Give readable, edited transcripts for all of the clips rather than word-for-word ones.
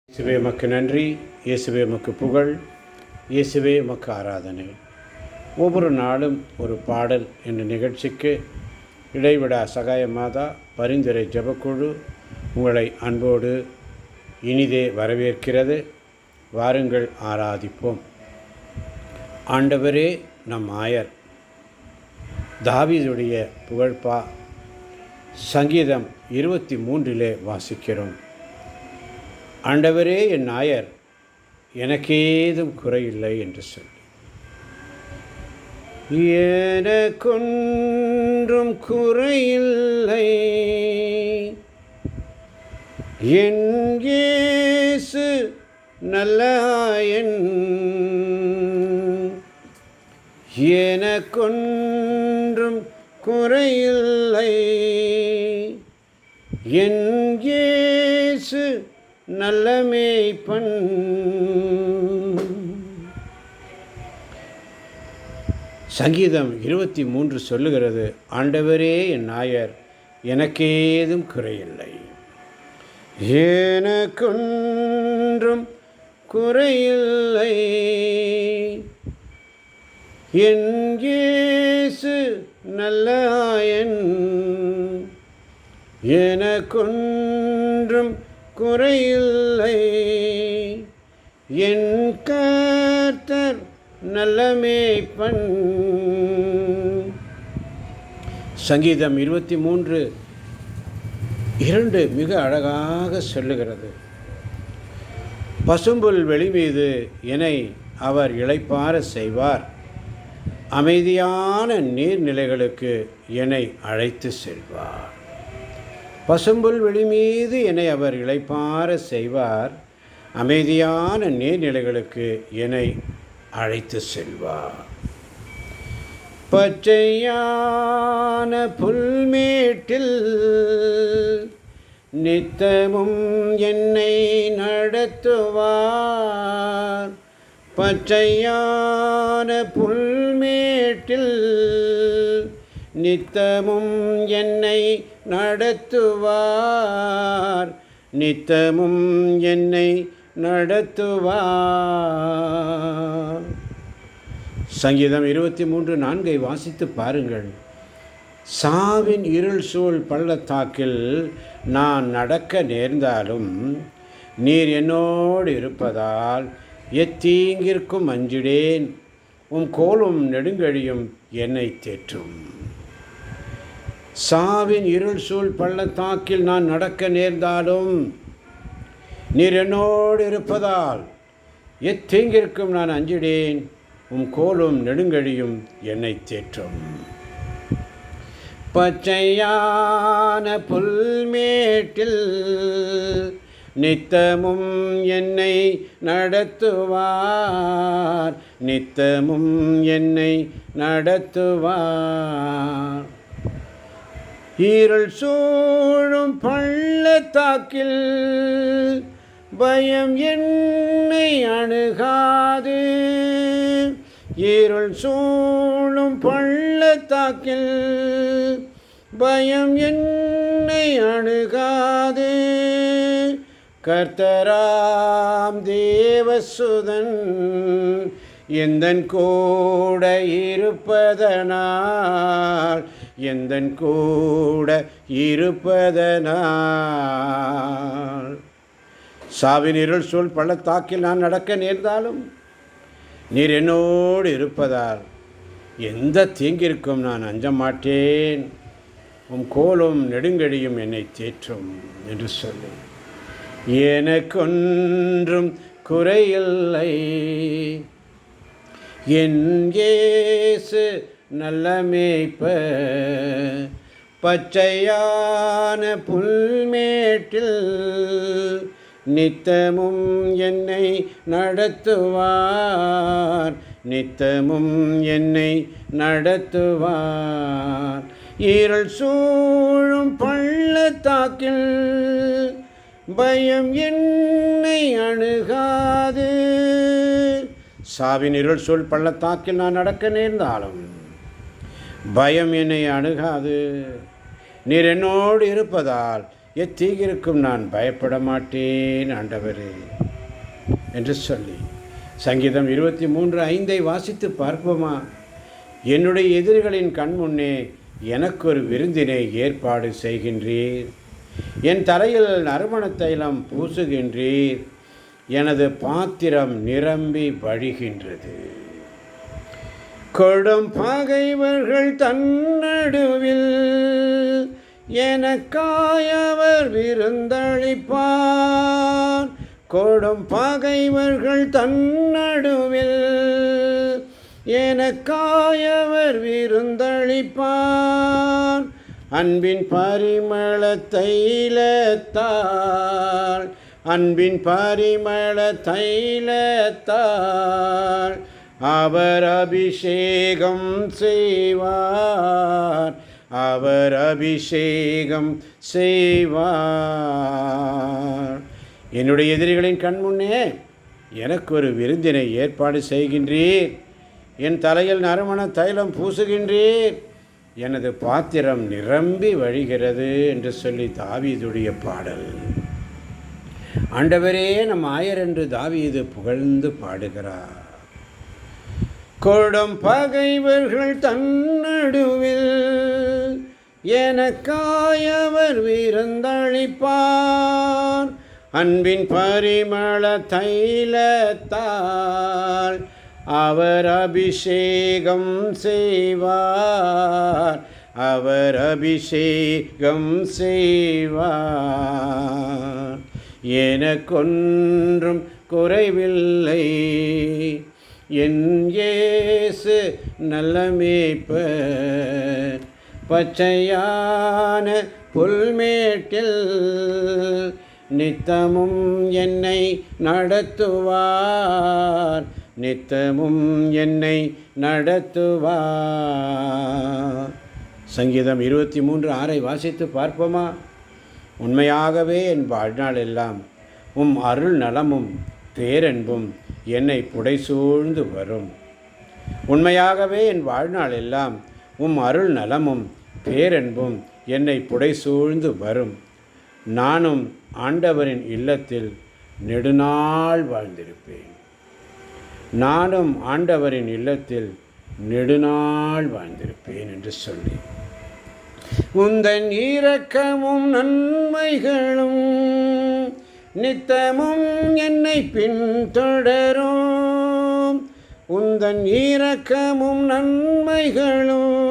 இயேசுவே உமக்கு நன்றி, இயேசுவே உமக்கு புகழ், இயேசுவே உமக்கு ஆராதனை. ஒவ்வொரு நாளும் ஒரு பாடல் என்ற நிகழ்ச்சிக்கு இடைவிடா சகாய மாதா பரிந்துரை ஜெபக்குழு உங்களை அன்போடு இனிதே வரவேற்கிறது. வாருங்கள், ஆராதிப்போம். ஆண்டவரே நம் ஆயர். தாவீதுடைய புகழ்பா சங்கீதம் 23 வாசிக்கிறோம். ஆண்டவரே என் நாயர், எனக்கேதும் குறையில்லை என்று சொல்லி. எனக்கொன்றும் குறையில்லை, என் இயேசு நல்ல எனக்கொன்றும் குறையில்லை, என் இயேசு நல்ல மேய்ப்பன். சங்கீதம் 23 சொல்லுகிறது, ஆண்டவரே என் நாயர், எனக்கேதும் குறையில்லை, எனக்கொன்றும் குறையில்லை, என் இயேசு நல்ல எனக்கொன்றும் குறையில்லை, என் கர்த்தர் நல்ல மேய்ப்பன். சங்கீதம் 23:2 மிக அழகாக சொல்லுகிறது, பசும்புல் வெளி மீது என்னை அவர் இளைப்பாற செய்வார், அமைதியான நீர்நிலைகளுக்கு என்னை அழைத்து செல்வார். பசும்புல் வெளி மீது என்னை அவர் இளைப்பாற செய்வார், அமைதியான நீர்நிலைகளுக்கு என்னை அழைத்து செல்வார். பச்சையான புல்மேட்டில் நித்தமும் என்னை நடத்துவார், பச்சையான புல்மேட்டில் நித்தமும் என்னை நடத்துவார், நித்தமும் என்னை நடத்துவார். சங்கீதம் 23:4 வாசித்து பாருங்கள். சாவின் இருள் சூழ் பள்ளத்தாக்கில் நான் நடக்க நேர்ந்தாலும் நீர் என்னோடு இருப்பதால் எத்தீங்கிற்கும் அஞ்சிடேன், உம் கோலும் நெடுங்கழியும் என்னை தேற்றும். சாவின் இருள் சூழ் பள்ளத்தாக்கில் நான் நடக்க நேர்ந்தாலும் நீர் என்னோடு இருப்பதால் எத்தீங்கிற்கும் நான் அஞ்சிடேன், உம் கோலும் நெடுங்கழியும் என்னை தேற்றும். பச்சையான புல்மேட்டில் நித்தமும் என்னை நடத்துவார், நித்தமும் என்னை நடத்துவார். இருள் சூழும் பள்ளத்தாக்கில் பயம் என்னை அணுகாது, இருள் சூழும் பள்ளத்தாக்கில் பயம் என்னை அணுகாது. கர்த்தராம் தேவசுதன் எந்தன் கூட இருப்பதனால், எந்தன் கூட இருப்பதனால். சாவின் இருள் சூழ் பள்ளத்தாக்கில் நான் நடக்க நேர்ந்தாலும் நீர் என்னோடு இருப்பதால் எந்த தீங்கிற்கும் நான் அஞ்ச மாட்டேன், உம் கோலும் நெடுங்கடியும் என்னை தேற்றும் என்று சொல்லி. எனக்கொன்றும் குறையில்லை, என் இயேசு நல்ல மேய்ப்பர், பச்சையான புல்மேட்டில் நித்தமும் என்னை நடத்துவார், நித்தமும் என்னை நடத்துவார். இருள் சூழும் பள்ளத்தாக்கில் பயம் என்னை அணுகாது. சாவின் இருள் சூழ் பள்ளத்தாக்கில் நான் நடக்க நேர்ந்தாலும் பயம் என்னை அணுகாது, நீர் என்னோடு இருப்பதால் எத்தீங்கிற்கும் நான் பயப்பட மாட்டேன் ஆண்டவரே என்று சொல்லி சங்கீதம் 23:5 வாசித்து பார்ப்போமா? என்னுடைய எதிரிகளின் கண் முன்னே எனக்கு ஒரு விருந்தினை ஏற்பாடு செய்கின்றீர். என் தலையில் நறுமண தைலம் பூசுகின்றீர். எனது பாத்திரம் நிரம்பி வழிகின்றது. கொடும் பகைவர்கள் தன்னடுவில் எனக்காயவர் விருந்தளிப்பார். கொடும் பகைவர்கள் தன்னடுவில் எனக்காயவர் விருந்தளிப்பார். அன்பின் பரிமள தைலத்தால் அன்பின் பரிமள தைலத்தால் அவர் அபிஷேகம் செய்வார். அவர் அபிஷேகம் செய்வார். என்னுடைய எதிரிகளின் கண்முன்னே எனக்கு ஒரு விருந்தினை ஏற்பாடு செய்கின்றீர். என் தலையில் நறுமண தைலம் பூசுகின்றீர். எனது பாத்திரம் நிரம்பி வழிகிறது என்று சொல்லி தாவீதுடைய பாடல். ஆண்டவரே நம் ஆயர் என்று தாவீது புகழ்ந்து பாடுகிறார். கொடும் பகைவர்கள் தன்னடுவில் எனக்காயவர் விருந்தளிப்பார். அன்பின் பரிமள தைலத்தால் அவர் அபிஷேகம் செய்வார். அவர் அபிஷேகம் செய்வார். எனக்கொன்றும் குறைவில்லை. என் இயேசு நல்ல மேய்ப்பர். பச்சையான புல்மேட்டில் நித்தமும் என்னை நடத்துவார். நித்தமும் என்னை நடத்துவார். சங்கீதம் 23:6 வாசித்து பார்ப்போமா? உண்மையாகவே என் வாழ்நாள் எல்லாம் அருள் நலமும் பேரன்பும் என்னை புடைசூழ்ந்து வரும். உண்மையாகவே என் வாழ்நாள் எல்லாம் அருள் நலமும் பேரன்பும் என்னை புடைசூழ்ந்து வரும். நானும் ஆண்டவரின் இல்லத்தில் நெடுநாள் வாழ்ந்திருப்பேன். நானும் ஆண்டவரின் இல்லத்தில் நெடுநாள் வாழ்ந்திருப்பேன் என்று சொல்லி உந்தன் இரக்கமும் நன்மைகளும் நித்தமும் என்னை பின்தொடரும். உந்தன் இரக்கமும் நன்மைகளும்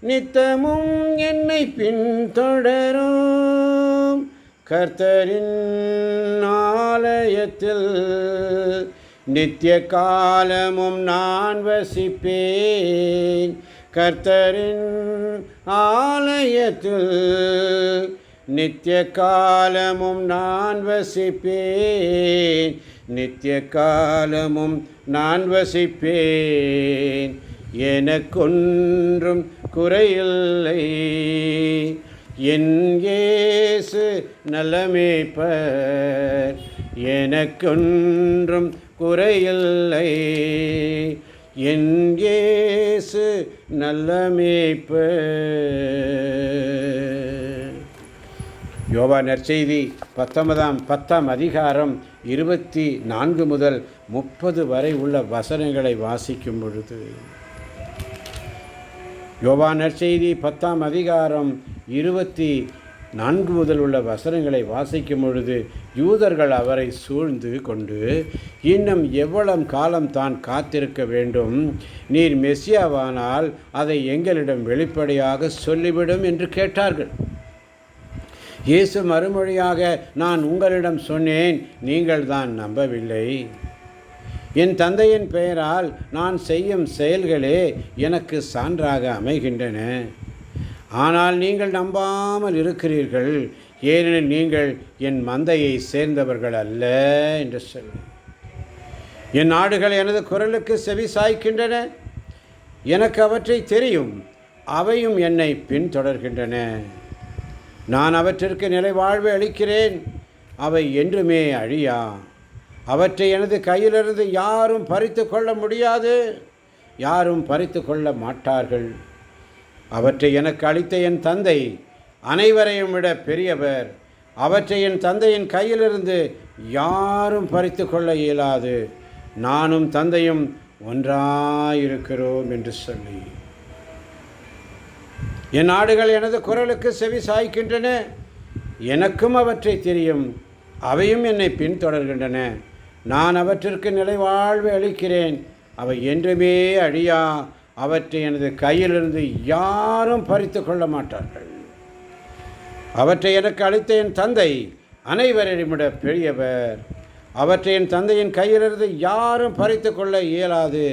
நித்தமும் என்னை பின்தொடரும். கர்த்தரின் ஆலயத்தில் நித்திய காலமும் நான் வசிப்பேன். கர்த்தரின் ஆலயத்தில் நித்திய காலமும் நான் வசிப்பேன். நித்திய காலமும் நான் வசிப்பேன். எனக்கொன்றும் குறையில்லை. என் இயேசு நல்ல மேய்ப்பர். எனக்கொன்றும் குறையில்லை. என் இயேசு நல்ல மேய்ப்பர். யோவான் நற்செய்தி 10ஆம் அதிகாரம் 24 முதல் 30 வரை உள்ள வசனங்களை வாசிக்கும் பொழுது, யோவான் நற்செய்தி 10ஆம் அதிகாரம் 24 முதல் உள்ள வசனங்களை வாசிக்கும் பொழுது, யூதர்கள் அவரை சூழ்ந்து கொண்டு, இன்னும் எவ்வளவு காலம் தான் காத்திருக்க வேண்டும்? நீர் மெசியாவானால் அதை எங்களிடம் வெளிப்படையாக சொல்லிவிடும் என்று கேட்டார்கள். இயேசு மறுமொழியாக, நான் உங்களிடம் சொன்னேன், நீங்கள் தான் நம்பவில்லை. என் தந்தையின் பெயரால் நான் செய்யும் செயல்களே எனக்கு சான்றாக அமைகின்றன. ஆனால் நீங்கள் நம்பாமல் இருக்கிறீர்கள், ஏனெனில் நீங்கள் என் மந்தையை சேர்ந்தவர்கள் அல்ல என்று சொல்லி. என் ஆடுகள் எனது குரலுக்கு செவி சாய்க்கின்றன. எனக்கு அவற்றை தெரியும், அவையும் என்னை பின்தொடர்கின்றன. நான் அவற்றிற்கு நிலை வாழ்வை அளிக்கிறேன், அவை என்றுமே அழியா. அவற்றை எனது கையிலிருந்து யாரும் பறித்து கொள்ள முடியாது, யாரும் பறித்து கொள்ள மாட்டார்கள். அவற்றை எனக்கு அளித்த என் தந்தை அனைவரையும் விட பெரியவர். அவற்றை என் தந்தையின் கையிலிருந்து யாரும் பறித்து கொள்ள இயலாது. நானும் தந்தையும் ஒன்றாயிருக்கிறோம் என்று சொல்லி, என் ஆடுகள் எனது குரலுக்கு செவி சாய்க்கின்றன. எனக்கும் அவற்றை தெரியும், அவையும் என்னை பின்தொடர்கின்றன. நான் அவற்றிற்கு நிலைவாழ்வை அளிக்கிறேன். அவை என்றுமே அழியா. அவற்றை எனது கையிலிருந்து யாரும் பறித்து கொள்ள மாட்டார்கள். அவற்றை எனக்கு அளித்த என் தந்தை அனைவரையும் விட பெரியவர். அவற்றை என் தந்தையின் கையிலிருந்து யாரும் பறித்து கொள்ள இயலாது.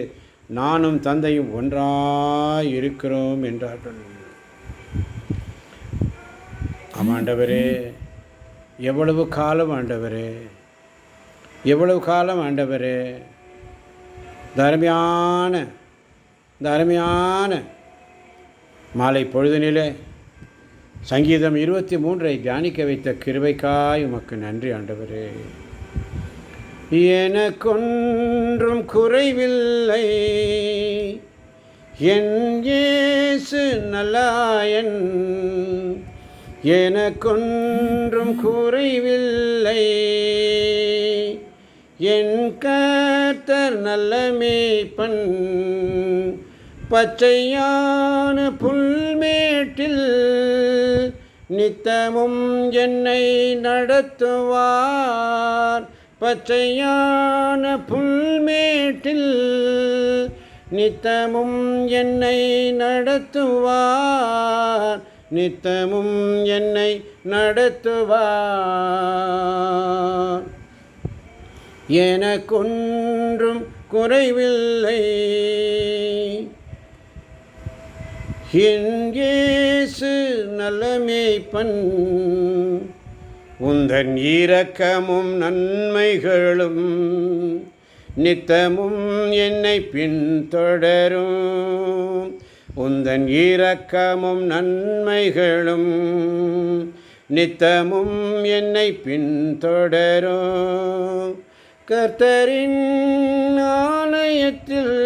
நானும் தந்தையும் ஒன்றாய் இருக்கிறோம் என்றார்கள். ஆண்டவரே, எவ்வளவு காலம் ஆண்டவரே, எவ்வளவு காலம் ஆண்டவரே. அருமையான மாலை பொழுதினிலே சங்கீதம் 23 தியானிக்க வைத்த கிருபைக்காய் உமக்கு நன்றி ஆண்டவரே. எனக்கொன்றும் குறைவில்லை, என் இயேசு நல்லாயன். எனக்கொன்றும் குறைவில்லை, என் கர்த்தர் நல்ல மேய்ப்பன். பச்சையான புல்மேட்டில் நித்தமும் என்னை நடத்துவார். பச்சையான புல்மேட்டில் நித்தமும் என்னை நடத்துவார். நித்தமும் என்னை நடத்துவார். எனக்கொன்றும் குறைவில்லை, என் இயேசு நல்ல மேய்ப்பன். உந்தன் இரக்கமும் நன்மைகளும் நித்தமும் என்னை பின்தொடரும். உந்தன் இரக்கமும் நன்மைகளும் நித்தமும் என்னை பின்தொடரும். கர்த்தரின் ஆலயத்தில்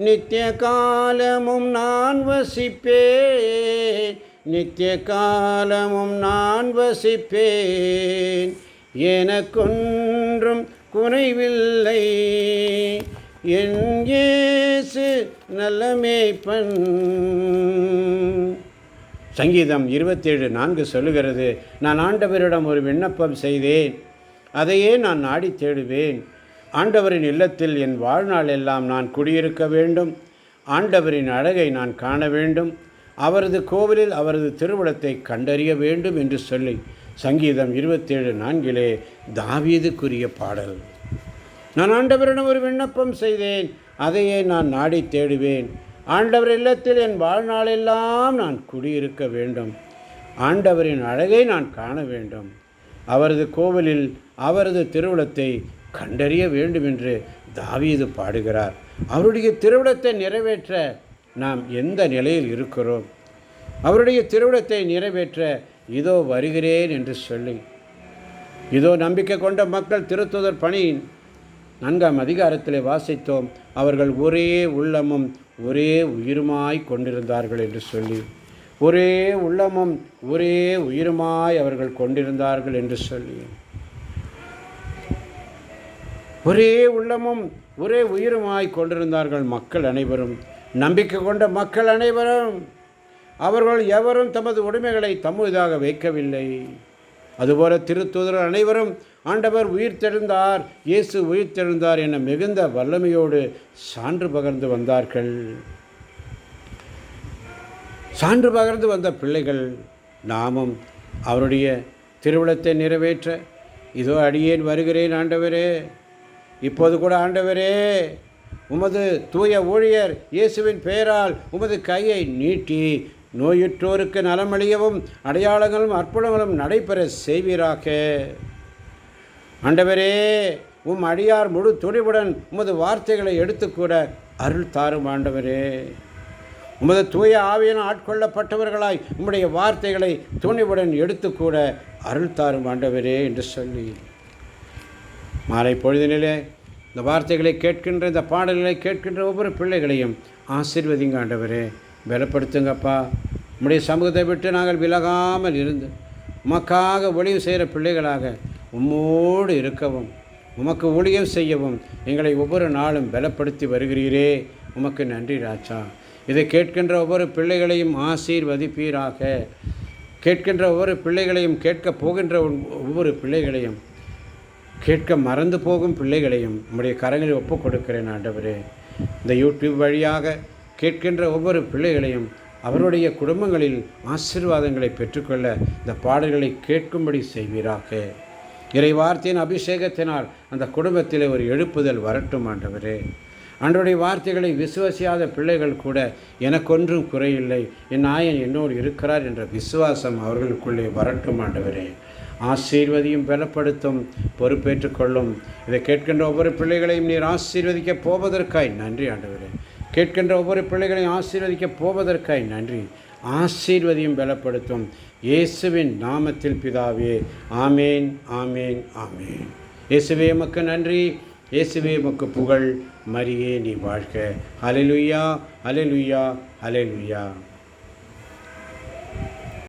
நித்திய காலமும் நான் வசிப்பேன். நித்திய காலமும் நான் வசிப்பேன். எனக்கொன்றும் குறைவில்லை, என் இயேசு நல்ல மேய்ப்பன். சங்கீதம் 27:4 சொல்லுகிறது, நான் ஆண்டவரிடம் ஒரு விண்ணப்பம் செய்தேன், அதையே நான் நாடி தேடுவேன். ஆண்டவரின் இல்லத்தில் என் வாழ்நாள் எல்லாம் நான் குடியிருக்க வேண்டும். ஆண்டவரின் அழகை நான் காண வேண்டும். அவரது கோவிலில் அவரது திருவுளத்தை கண்டறிய வேண்டும் என்று சொல்லி சங்கீதம் 27:4 தாவீதுக்குரிய பாடல். நான் ஆண்டவரிடம் ஒரு விண்ணப்பம் செய்தேன், அதையே நான் நாடி தேடுவேன். ஆண்டவர் இல்லத்தில் என் வாழ்நாளெல்லாம் நான் குடியிருக்க வேண்டும். ஆண்டவரின் அழகை நான் காண வேண்டும். அவரது கோவிலில் அவரது திருவுளத்தை கண்டறிய வேண்டும் என்று தாவீது பாடுகிறார். அவருடைய திருவுளத்தை நிறைவேற்ற நாம் எந்த நிலையில் இருக்கிறோம்? அவருடைய திருவுளத்தை நிறைவேற்ற இதோ வருகிறேன் என்று சொல்லி, இதோ நம்பிக்கை கொண்ட மக்கள் திருத்துதர் பணியின் 4ஆம் அதிகாரத்தில் வாசித்தோம். அவர்கள் ஒரே உள்ளமும் ஒரே உயிருமாய் கொண்டிருந்தார்கள் என்று சொல்லி, ஒரே உள்ளமும் ஒரே உயிருமாய் அவர்கள் கொண்டிருந்தார்கள் என்று சொல்லி, ஒரே உள்ளமும் ஒரே உயிருமாய் கொண்டிருந்தார்கள் மக்கள் அனைவரும், நம்பிக்கை கொண்ட மக்கள் அனைவரும். அவர்கள் எவரும் தமது உடைமைகளை தம்முதாக வைக்கவில்லை. அதுபோல திருத்தூதர் அனைவரும் ஆண்டவர் உயிர்த்தெழுந்தார், இயேசு உயிர்த்தெழுந்தார் என மிகுந்த வல்லமையோடு சான்று பகர்ந்து வந்தார்கள். சான்று பகர்ந்து வந்த பிள்ளைகள் நாமும் அவருடைய திருவுளத்தை நிறைவேற்ற இதோ அடியேன் வருகிறேன் ஆண்டவரே. இப்போது கூட ஆண்டவரே, உமது தூய ஊழியர் இயேசுவின் பெயரால் உமது கையை நீட்டி நோயுற்றோருக்கு நலமளியவும் அடையாளங்களும் அற்புதங்களும் நடைபெற செய்வீராக. ஆண்டவரே, உம் அடியார் முழு துணிவுடன் உமது வார்த்தைகளை எடுத்துக்கூட அருள் தாரும் ஆண்டவரே. உமது தூய ஆவியினால் ஆட்கொள்ளப்பட்டவர்களாய் உம்முடைய வார்த்தைகளை துணிவுடன் எடுத்துக்கூட அருள் தாரும் ஆண்டவரே என்று சொல்லி, மாலை பொழுதினிலே இந்த வார்த்தைகளை கேட்கின்ற, இந்த பாடல்களை கேட்கின்ற ஒவ்வொரு பிள்ளைகளையும் ஆசீர்வதிங்க ஆண்டவரே. பலப்படுத்துங்கப்பா. உம்முடைய சமூகத்தை விட்டு நாங்கள் விலகாமல் இருந்து உமக்காக ஒளிவு செய்கிற பிள்ளைகளாக உம்மோடு இருக்கவும் உமக்கு ஊழியம் செய்யவும் எங்களை ஒவ்வொரு நாளும் பலப்படுத்தி வருகிறீரே. உமக்கு நன்றி ராஜா. இதை கேட்கின்ற ஒவ்வொரு பிள்ளைகளையும் ஆசீர்வதிப்பீராக. கேட்கின்ற ஒவ்வொரு பிள்ளைகளையும், கேட்கப் போகின்ற ஒவ்வொரு பிள்ளைகளையும், கேட்க மறந்து போகும் பிள்ளைகளையும் உம்முடைய கரங்களில் ஒப்புக் கொடுக்கிறேன் ஆண்டவரே. இந்த யூடியூப் வழியாக கேட்கின்ற ஒவ்வொரு பிள்ளைகளையும் அவருடைய குடும்பங்களில் ஆசீர்வாதங்களை பெற்றுக்கொள்ள இந்த பாடல்களை கேட்கும்படி செய்வீராக. இறை வார்த்தையின் அபிஷேகத்தினால் அந்த குடும்பத்தில் ஒரு எழுப்புதல் வரட்டும் ஆண்டவரே. ஆண்டவருடைய வார்த்தைகளை விசுவாசியாத பிள்ளைகள் கூட எனக்கொன்றும் குறையில்லை, என் நாயன் என்னோடு இருக்கிறார் என்ற விசுவாசம் அவர்களுக்குள்ளே வரட்டும் ஆண்டவரே. ஆசீர்வதியும் பலப்படுத்தும், பொறுப்பேற்றுக்கொள்ளும். இதை கேட்கின்ற ஒவ்வொரு பிள்ளைகளையும் நீர் ஆசீர்வதிக்கப் போவதற்காய் நன்றி ஆண்டவரே. கேட்கின்ற ஒவ்வொரு பிள்ளைகளையும் ஆசீர்வதிக்கப் போவதற்காய் நன்றி. ஆசீர்வதியும் பலப்படுத்தும். இயேசுவின் நாமத்தில் பிதாவே. ஆமேன், ஆமேன், ஆமேன். இயேசுவே உமக்கு நன்றி. இயேசுவே உமக்கு புகழ். மரியே நீ வாழ்க. ஹல்லேலூயா, ஹல்லேலூயா, ஹல்லேலூயா.